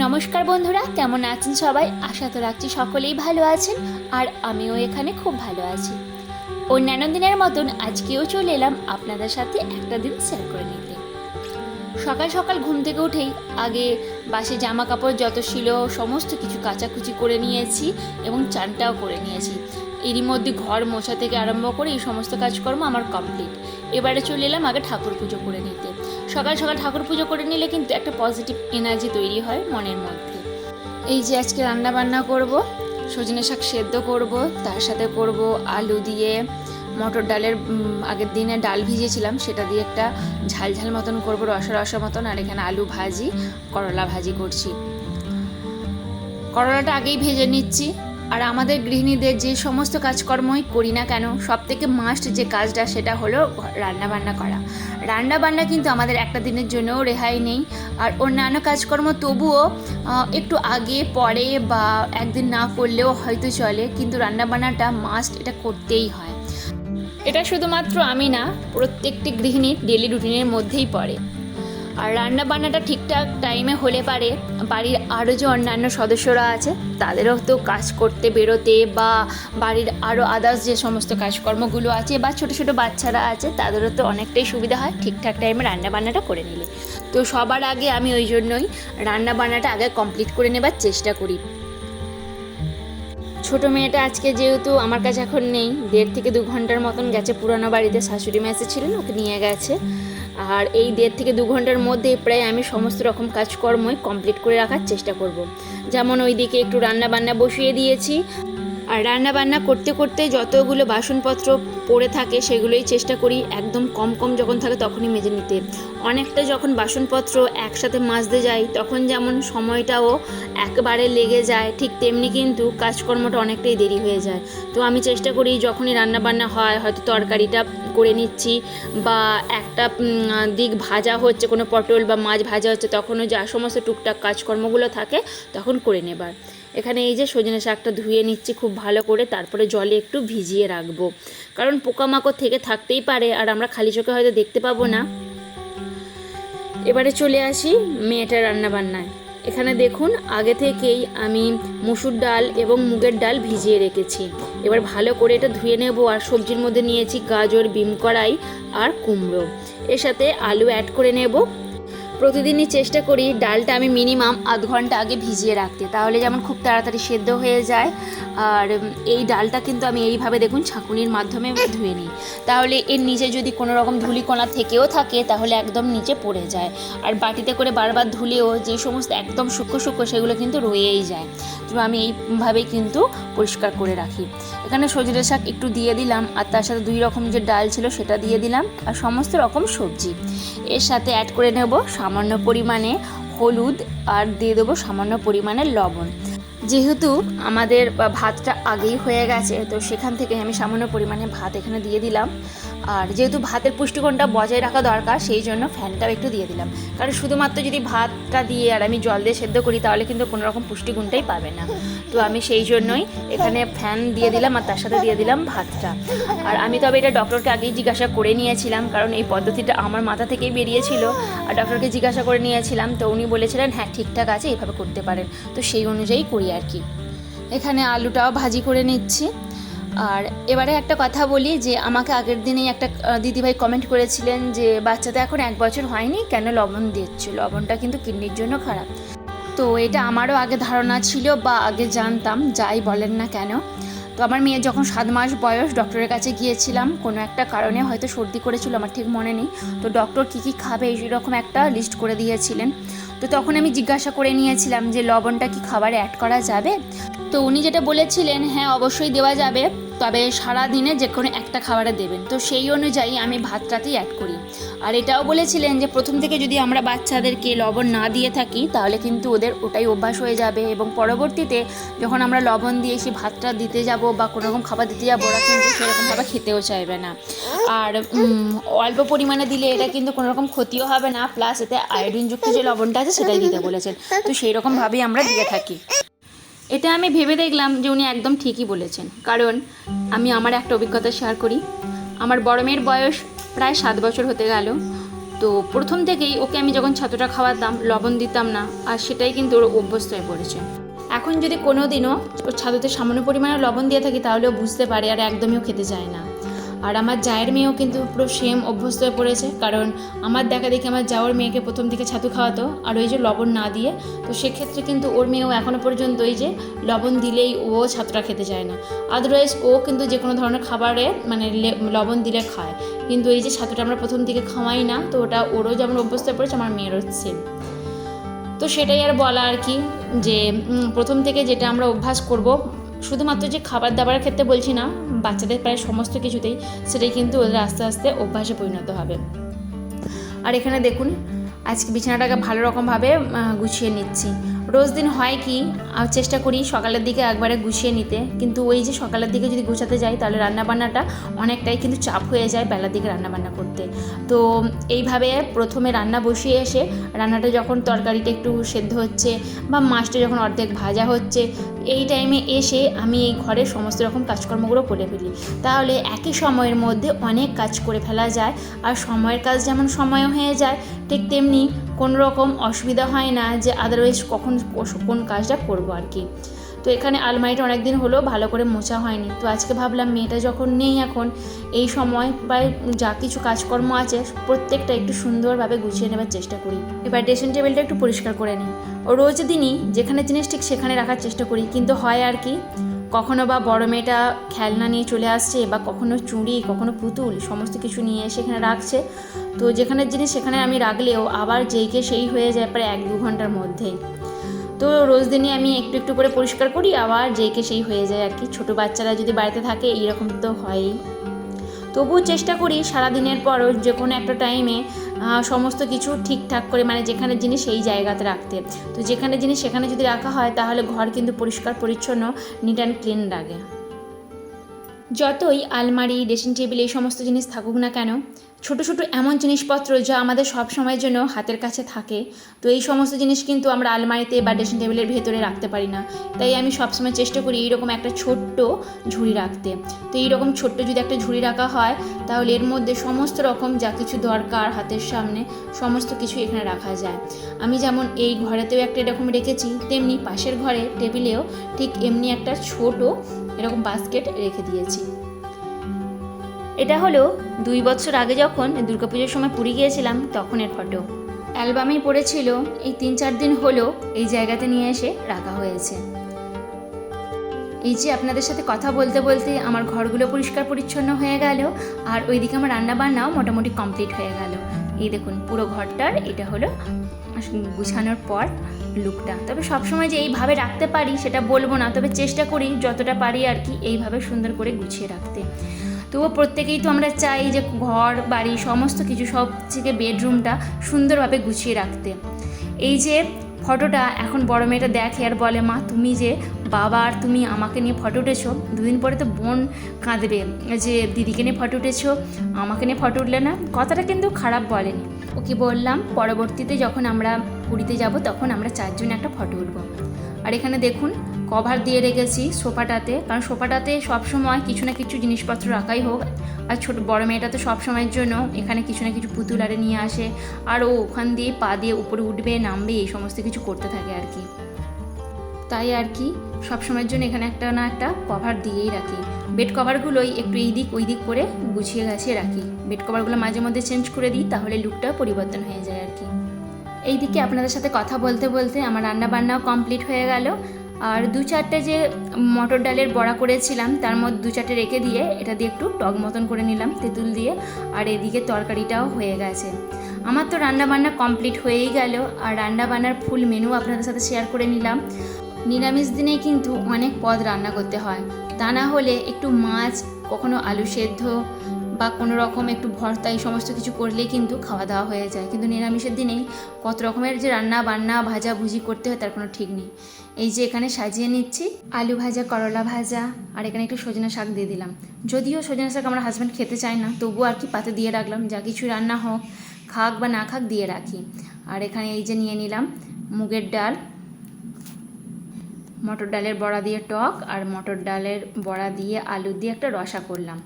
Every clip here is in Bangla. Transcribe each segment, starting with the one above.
নমস্কার বন্ধুরা, কেমন আছেন সবাই? আশা তো রাখছি সকলেই ভালো আছেন, আর আমিও এখানে খুব ভালো আছি। অন্যান্য দিনের মতন আজকেও চলে এলাম আপনাদের সাথে একটা দিন শেয়ার করে নিতে। সকাল সকাল ঘুম থেকে উঠেই আগে বাসে জামা কাপড় যত ছিল সমস্ত কিছু কাচাকুচি করে নিয়েছি এবং চানটাও করে নিয়েছি। এরই মধ্যে ঘর মোছা থেকে আরম্ভ করে এই সমস্ত কাজকর্ম আমার কমপ্লিট। এবারে চলে এলাম আগে ঠাকুর পুজো করে নিতে। সকাল সকাল ঠাকুর পুজো করে নিলে কিন্তু একটা পজিটিভ এনার্জি তৈরি হয় মনের মধ্যে। এই যে আজকে রান্না বান্না করব, সজনে শাক সেদ্ধ করব, তার সাথে করব আলু দিয়ে মটর ডালের আগের দিনে ডাল ভিজিয়েছিলাম সেটা দিয়ে একটা ঝাল ঝাল মতন করব, রসা রসা মতন। আর এখানে আলু ভাজি, করলা ভাজি করছি। করলাটা আগেই ভেজে নিচ্ছি। আর আমাদের গৃহিণীদের যে সমস্ত কাজকর্মই করি না কেন, সবথেকে মাস্ট যে কাজটা সেটা হলো রান্নাবান্না করা। রান্নাবান্না কিন্তু আমাদের একটা দিনের জন্যও রেহাই নেই। আর অন্যান্য কাজকর্ম তবুও একটু আগে পরে বা একদিন না করলেও হয়তো চলে, কিন্তু রান্নাবান্নাটা মাস্ট, এটা করতেই হয়। এটা শুধুমাত্র আমি না, প্রত্যেকটি গৃহিণীর ডেলি রুটিনের মধ্যেই পড়ে। আর রান্না বান্নাটা ঠিকঠাক টাইমে হলে পারে বাড়ির আরও যে অন্যান্য সদস্যরা আছে তাদেরও তো কাজ করতে বেরোতে, বা বাড়ির আরও আদার্স যে সমস্ত কাজকর্মগুলো আছে, বা ছোটো ছোটো বাচ্চারা আছে তাদেরও তো অনেকটাই সুবিধা হয় ঠিকঠাক টাইমে রান্না বান্নাটা করে নিলে। তো সবার আগে আমি ওই জন্যই রান্না বান্নাটা আগে কমপ্লিট করে নেবার চেষ্টা করি। ছোটো মেয়েটা আজকে যেহেতু আমার কাছে এখন নেই, 1.5 থেকে 2 ঘন্টার মতন গেছে পুরানো বাড়িতে, শাশুড়ি মা এসেছিলেন, ওকে নিয়ে গেছে। আর এই 1.5 থেকে 2 ঘন্টার মধ্যে প্রায় আমি সমস্ত রকম কাজকর্মই কমপ্লিট করে রাখার চেষ্টা করব। যেমন ওইদিকে একটু রান্না বান্না বসিয়ে দিয়েছি, আর রান্না বান্না করতে করতে যতগুলো বাসনপত্র পড়ে থাকে সেগুলোই চেষ্টা করি একদম কম কম যখন থাকে তখনই মেজে নিতে। অনেকটা যখন বাসনপত্র একসাথে মাজতে যাই তখন যেমন সময়টাও একবারে লেগে যায়, ঠিক তেমনি কিন্তু কাজকর্মটা অনেকটাই দেরি হয়ে যায়। তো আমি চেষ্টা করি যখনই রান্না বান্না হয়, হয়তো তরকারিটা করে নিচ্ছি বা একটা দিক ভাজা হচ্ছে, কোনো পটল বা মাছ ভাজা হচ্ছে, তখনও যা সমস্ত টুকটাক কাজকর্মগুলো থাকে তখন করে নেবার। এখানে এই যে সজনে শাকটা ধুয়ে নিচ্ছি খুব ভালো করে, তারপরে জলে একটু ভিজিয়ে রাখবো, কারণ পোকামাকড় থেকে থাকতেই পারে আর আমরা খালি চোখে হয়তো দেখতে পাবো না। এবারে চলে আসি মেয়েটার রান্নাবান্নায়। এখানে দেখুন আগে থেকেই আমি মসুর ডাল এবং মুগের ডাল ভিজিয়ে রেখেছি। এবার ভালো করে এটা ধুয়ে নেব। আর সবজির মধ্যে নিয়েছি গাজর, বিম কড়াই আর কুমড়ো, এর সাথে আলু অ্যাড করে নেব। প্রতিদিনই চেষ্টা করি ডালটা আমি মিনিমাম আধ ঘন্টা আগে ভিজিয়ে রাখতে, তাহলে যেমন খুব তাড়াতাড়ি সেদ্ধ হয়ে যায়। আর এই ডালটা কিন্তু আমি এইভাবে দেখুন ছাঁকুনির মাধ্যমে ধুয়ে নিই, তাহলে এর নিচে যদি কোনো রকম ধুলিকণা থেকেও থাকে তাহলে একদম নিচে পড়ে যায়। আর বাটিতে করে বারবার ধুলেও যে সমস্ত একদম সূক্ষ্ম সূক্ষ্ম সেগুলো কিন্তু রয়েই যায়। তো আমি এইভাবেই কিন্তু পরিষ্কার করে রাখি। এখানে সজনে শাক একটু দিয়ে দিলাম, আর তার সাথে 2 রকম যে ডাল ছিল সেটা দিয়ে দিলাম, আর সমস্ত রকম সবজি। এর সাথে অ্যাড করে নেব সামান্য পরিমাণে হলুদ, আর দিয়ে দেবো সামান্য পরিমাণে লবণ। যেহেতু আমাদের ভাতটা আগেই হয়ে গেছে, তো সেখান থেকে আমি সামান্য পরিমাণে ভাত এখানে দিয়ে দিলাম। আর যেহেতু ভাতের পুষ্টিগুণটা বজায় রাখা দরকার, সেই জন্য ফ্যানটাও একটু দিয়ে দিলাম, কারণ শুধুমাত্র যদি ভাতটা দিয়ে আর আমি জল দিয়ে সেদ্ধ করি তাহলে কিন্তু কোনো রকম পুষ্টিগুণটাই পাবে না। তো আমি সেই জন্যই এখানে ফ্যান দিয়ে দিলাম, আর তার সাথে দিয়ে দিলাম ভাতটা। আর আমি তবে এটা ডক্টরকে আগেই জিজ্ঞাসা করে নিয়েছিলাম, কারণ এই পদ্ধতিটা আমার মাথা থেকেই বেরিয়েছিল। আর ডক্টরকে জিজ্ঞাসা করে নিয়েছিলাম, তো উনি বলেছিলেন হ্যাঁ ঠিকঠাক আছে, এইভাবে করতে পারেন। তো সেই অনুযায়ী করি আর কি। এখানে আলুটাও ভাজি করে নিচ্ছি। আর এবারে একটা কথা বলি, যে আমাকে আগের দিনেই একটা দিদিভাই কমেন্ট করেছিলেন যে বাচ্চাটা এখন 1 বছর হয়নি, কেন লবণ দিচ্ছ? লবণটা কিন্তু কিডনির জন্য খারাপ। তো এটা আমারও আগে ধারণা ছিল বা আগে জানতাম, যাই বলেন না কেন। তো আমার মেয়ে যখন 7 মাস বয়স ডক্টরের কাছে গিয়েছিলাম, কোনো একটা কারণে হয়তো সর্দি করেছিল, আমার ঠিক মনে নেই। তো ডক্টর কী খাবে এরকম একটা লিস্ট করে দিয়েছিলেন। তো তখন আমি জিজ্ঞাসা করে নিয়েছিলাম যে লবণটা কি খাবারে অ্যাড করা যাবে? তো উনি যেটা বলেছিলেন, হ্যাঁ অবশ্যই দেওয়া যাবে, তবে সারা দিনে যে কোনো একটা খাবারে দেবেন। তো সেই অনুযায়ী আমি ভাতটাতেই অ্যাড করি। আর এটাও বলেছিলেন যে প্রথম থেকে যদি আমরা বাচ্চাদেরকে লবণ না দিয়ে থাকি তাহলে কিন্তু ওদের ওটাই অভ্যাস হয়ে যাবে, এবং পরবর্তীতে যখন আমরা লবণ দিয়ে সেই ভাতটা দিতে যাব বা কোনো রকম খাবার দিতে যাবো, ওরা কিন্তু সেরকমভাবে খেতেও চাইবে না। আর অল্প পরিমাণে দিলে এটা কিন্তু কোনো রকম ক্ষতিও হবে না, প্লাস এতে আয়োডিনযুক্ত যে লবণটা আছে সেটাই দিতে বলেছেন। তো সেই রকমভাবেই আমরা দিয়ে থাকি। এটা আমি ভেবে দেখলাম যে উনি একদম ঠিকই বলেছেন, কারণ আমি আমার একটা অভিজ্ঞতা শেয়ার করি। আমার বড় মেয়ের বয়স প্রায় 7 বছর হতে গেল। তো প্রথম থেকেই ওকে আমি যখন ছাতুটা খাওয়াতাম লবণ দিতাম না, আর সেটাই কিন্তু ওর অভ্যস্ত হয়ে পড়েছে। এখন যদি কোনো দিনও ওর ছাতুতে সামান্য পরিমাণে লবণ দিয়ে থাকি তাহলেও বুঝতে পারে, আর একদমইও খেতে চায় না। আর আমার জায়ের মেয়েও কিন্তু পুরো সেম অভ্যস্ত হয়ে পড়েছে, কারণ আমার দেখা দেখি আমার জাওয়ার মেয়েকে প্রথম থেকে ছাতু খাওয়াতো আর ওই যে লবণ না দিয়ে, তো সেক্ষেত্রে কিন্তু ওর মেয়েও এখনও পর্যন্ত ওই যে লবণ দিলেই ও ছাতুটা খেতে চায় না। আদারওয়াইজ ও কিন্তু যে কোনো ধরনের খাবারে মানে লবণ দিলে খায়, কিন্তু এই যে ছাতুটা আমরা প্রথম থেকে খাওয়াই না, তো ওটা ওরও যেমন অভ্যস্ত হয়ে পড়েছে আমার মেয়েরও সেম। তো সেটাই আর বলা আর কি, যে প্রথম থেকে যেটা আমরা অভ্যাস করব, শুধুমাত্র যে খাবার দাবারের ক্ষেত্রে বলছি না, বাচ্চাদের প্রায় সমস্ত কিছুতেই সেটাই কিন্তু ওদের আস্তে আস্তে অভ্যাসে পরিণত হবে। আর এখানে দেখুন আজকে বিছানাটাকে ভালো রকমভাবে গুছিয়ে নিচ্ছি। রোজ দিন হয় কি চেষ্টা করি সকালের দিকে একবারে গুছিয়ে নিতে, কিন্তু ওই যে সকালের দিকে যদি গুছাতে যাই তাহলে রান্নাবান্নাটা অনেকটাই কিন্তু চাপ হয়ে যায় বেলার দিকে রান্নাবান্না করতে। তো এইভাবে প্রথমে রান্না বসিয়ে এসে রান্নাটা যখন তরকারিটা একটু সেদ্ধ হচ্ছে বা মাছটা যখন অর্ধেক ভাজা হচ্ছে, এই টাইমে এসে আমি এই ঘরের সমস্ত রকম কাজকর্মগুলো করে ফেলি, তাহলে একই সময়ের মধ্যে অনেক কাজ করে ফেলা যায়। আর সময়ের কাজ যেমন সময়ও হয়ে যায়, ঠিক তেমনি কোনো রকম অসুবিধা হয় না যে আদারওয়াইজ কখন কোন কাজটা করবো আর কি। তো এখানে আলমারিটা অনেক দিন হলো ভালো করে মোছা হয়নি, তো আজকে ভাবলাম মেয়েটা যখন নেই এখন এই সময় প্রায় যা কিছু কাজকর্ম আছে প্রত্যেকটা একটু সুন্দরভাবে গুছিয়ে নেবার চেষ্টা করি। এবার ড্রেসিং টেবিলটা একটু পরিষ্কার করে নিই। ও রোজ দিনই যেখানে জিনিস ঠিক সেখানে রাখার চেষ্টা করি, কিন্তু হয় আর কি কখনো বা বড় মেয়েটা খেলনা নিয়ে চলে আসছে, বা কখনো চুড়ি কখনো পুতুল সমস্ত কিছু নিয়ে এসে এখানে রাখছে, তো যেখানে জিনিস সেখানে আমি রাখলেও আবার যেইকে সেই হয়ে যায় প্রায় 1-2 ঘন্টার মধ্যেই। তো রোজ দিনই আমি একটু একটু করে পরিষ্কার করি, আবার যেইকে সেই হয়ে যায় আর কি। ছোটো বাচ্চারা যদি বাড়িতে থাকে এইরকম তো হয়ই। তবুও চেষ্টা করি সারাদিনের পরও যে কোনো একটা টাইমে সমস্ত কিছু ঠিকঠাক করে, মানে যেখানে জিনিস সেই জায়গাতে রাখতে। তো যেখানে জিনিস সেখানে যদি রাখা হয় তাহলে ঘর কিন্তু পরিষ্কার পরিচ্ছন্ন নিট অ্যান্ড ক্লিন লাগে। যতই আলমারি ড্রেসিং টেবিল এই সমস্ত জিনিস থাকুক না কেন, ছোট ছোট এমন জিনিসপত্র যা আমাদের সব সময়ের জন্য হাতের কাছে থাকে, তো এই সমস্ত জিনিস কিন্তু আমরা আলমারিতে বা ড্রেসিং টেবিলের ভেতরে রাখতে পারি না। তাই আমি সবসময় চেষ্টা করি এইরকম একটা ছোট্ট ঝুড়ি রাখতে। তো এইরকম ছোট্ট যদি একটা ঝুড়ি রাখা হয় তাহলে এর মধ্যে সমস্ত রকম যা কিছু দরকার হাতের সামনে সমস্ত কিছু এখানে রাখা যায়। আমি যেমন এই ঘরেতেও একটা এরকম রেখেছি, তেমনি পাশের ঘরে টেবিলেও ঠিক এমনি একটা ছোট এরকম বাস্কেট রেখে দিয়েছি। এটা হলো 2 বছর আগে যখন দুর্গাপুজোর সময় পুরী গিয়েছিলাম তখনের ফটো। অ্যালবামেই পড়েছিল, এই 3-4 দিন হলো এই জায়গাতে নিয়ে এসে রাখা হয়েছে। এই যে আপনাদের সাথে কথা বলতে বলতে আমার ঘরগুলো পরিষ্কার পরিচ্ছন্ন হয়ে গেল, আর ওইদিকে আমার রান্নাবান্নাও মোটামুটি কমপ্লিট হয়ে গেল। এই দেখুন পুরো ঘরটার এটা হলো গুছানোর পর লুকটা। তবে সবসময় যে এইভাবে রাখতে পারি সেটা বলবো না, তবে চেষ্টা করি যতটা পারি আর কি এইভাবে সুন্দর করে গুছিয়ে রাখতে। তবুও প্রত্যেকেই তো আমরা চাই যে ঘর বাড়ি সমস্ত কিছু সব থেকে বেডরুমটা সুন্দরভাবে গুছিয়ে রাখতে। এই যে ফটোটা এখন বড় মেয়েটা দেখে আর বলে, মা তুমি যে বাবা আর তুমি আমাকে নিয়ে ফটো উঠেছো, 2 দিন পরে তো বোন কাঁদবে যে দিদিকে নিয়ে ফটো উঠেছো, আমাকে নিয়ে ফটো উঠলে না। কথাটা কিন্তু খারাপ বলেনি, ওকে বললাম পরবর্তীতে যখন আমরা পুরীতে যাব তখন আমরা 4 জনে একটা ফটো উঠবো। আর এখানে দেখুন কভার দিয়ে রেখেছি সোফাটাতে, কারণ সোফাটাতে সবসময় কিছু না কিছু জিনিসপত্র রাখাই হোক। আর ছোটো বড় মেয়েটা তো সবসময়ের জন্য এখানে কিছু না কিছু পুতুল আরে নিয়ে আসে, আর ও ওখান দিয়ে পা দিয়ে উপরে উঠবে নামবে এই সমস্ত কিছু করতে থাকে আর কি। তাই আর কি সবসময়ের জন্য এখানে একটা না একটা কভার দিয়েই রাখি। বেড কভারগুলোই একটু এই দিক ওই দিক করে গুছিয়ে গাছিয়ে রাখি। বেড কভারগুলো মাঝে মধ্যে চেঞ্জ করে দিই, তাহলে লুকটাও পরিবর্তন হয়ে যায় আর কি। এইদিকে আপনাদের সাথে কথা বলতে বলতে আমার রান্না বান্নাও কমপ্লিট হয়ে গেল। আর 2-4টে যে মটর ডালের বড়া করেছিলাম তার মধ্যে 2-4টে রেখে দিয়ে এটা দিয়ে একটু টক মতন করে নিলাম তেঁতুল দিয়ে। আর এদিকে তরকারিটাও হয়ে গেছে। আমার তো রান্না বান্না কমপ্লিট হয়েই গেল। আর রান্না বান্নার ফুল মেনু আপনাদের সাথে শেয়ার করে নিলাম। নিরামিষ দিনে কিন্তু অনেক পদ রান্না করতে হয়, তা না হলে একটু মাছ, কখনো আলু সেদ্ধ বা কোনো রকম একটু ভর্তা এই সমস্ত কিছু করলেই কিন্তু খাওয়া দাওয়া হয়ে যায়। কিন্তু নিরামিষের দিনেই কত রকমের যে রান্না বান্না ভাজা ভুজি করতে হয় তার কোনো ঠিক নেই। এই যে এখানে সাজিয়ে নিচ্ছি আলু ভাজা, করলা ভাজা, আর এখানে একটু সজনা শাক দিয়ে দিলাম। যদিও সজনা শাক আমার হাজব্যান্ড খেতে চায় না, তবুও আর কি পাতে দিয়ে রাখলাম, যা কিছু রান্না হোক খাক বা না খাক দিয়ে রাখি। আর এখানে এই যে নিয়ে নিলাম মুগের ডাল, মটর ডালের বড়া দিয়ে টক, আর মটর ডালের বড়া দিয়ে আলু দিয়ে একটা রসা করলাম।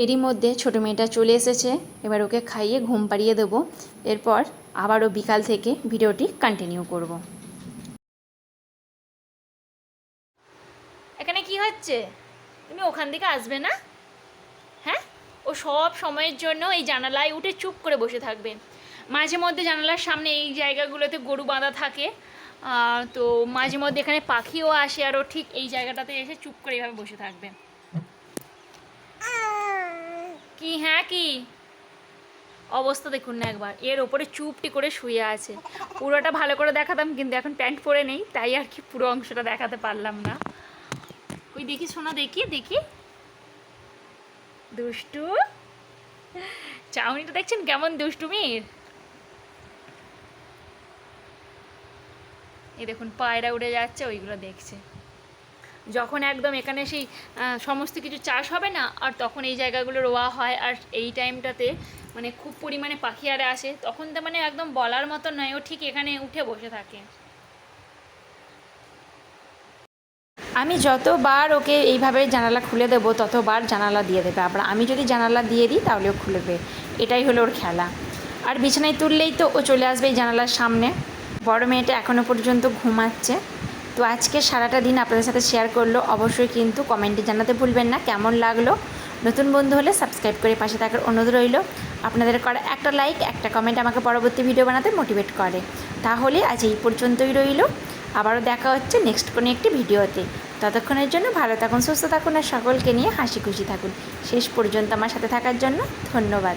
এরই মধ্যে ছোটো মেয়েটা চলে এসেছে, এবার ওকে খাইয়ে ঘুম পাড়িয়ে দেবো। এরপর আবারও বিকাল থেকে ভিডিওটি কন্টিনিউ করব। এখানে কি হচ্ছে? তুমি ওখান থেকে আসবে না? হ্যাঁ, ও সব সময়ের জন্য এই জানালায় উঠে চুপ করে বসে থাকবে। মাঝে মধ্যে জানালার সামনে এই জায়গাগুলোতে গরু বাঁধা থাকে, তো মাঝে মধ্যে এখানে পাখিও আসে, আর ও ঠিক এই জায়গাটাতে এসে চুপ করে এইভাবে বসে থাকবে। কি হ্যাঁ কি অবস্থা দেখুন না একবার, এর ওপরে চুপটি করে শুয়ে আছে। পুরোটা ভালো করে দেখাতাম, কিন্তু এখন প্যান্ট পরে নেই, তাই আর কি পুরো অংশটা দেখাতে পারলাম না। ওই দেখি শোনা, দেখি দেখি, দুষ্টু চাউনিটা দেখছেন কেমন দুষ্টুমির। এই দেখুন পায়রা উড়ে যাচ্ছে, ওইগুলো দেখছে। যখন একদম এখানে সেই সমস্ত কিছু চাষ হবে না, আর তখন এই জায়গাগুলো রোয়া হয়, আর এই টাইমটাতে মানে খুব পরিমাণে পাখি আরে আসে, তখন তো মানে একদম বলার মতো নয়, ও ঠিক এখানে উঠে বসে থাকে। আমি যতবার ওকে এইভাবে জানালা খুলে দেবো ততবার জানালা দিয়ে দেবে, আবার আমি যদি জানালা দিয়ে দিই তাহলে ও খুলে দেবে। এটাই হলো ওর খেলা। আর বিছানায় তুললেই তো ও চলে আসবে এই জানালার সামনে। বড় মেয়েটা এখনও পর্যন্ত ঘুমাচ্ছে। তো আজকে সারাটা দিন আপনাদের সাথে শেয়ার করলো। অবশ্যই কিন্তু কমেন্টে জানাতে ভুলবেন না কেমন লাগলো। নতুন বন্ধু হলে সাবস্ক্রাইব করে পাশে থাকার অনুরোধ রইল। আপনাদের করা একটা লাইক, একটা কমেন্ট আমাকে পরবর্তী ভিডিও বানাতে মোটিভেট করে। তাহলে আজ এই পর্যন্তই রইল। আবারও দেখা হচ্ছে নেক্সট কোনো একটি ভিডিওতে। ততক্ষণের জন্য ভালো থাকুন, সুস্থ থাকুন, আর সকলকে নিয়ে হাসি খুশি থাকুন। শেষ পর্যন্ত আমার সাথে থাকার জন্য ধন্যবাদ।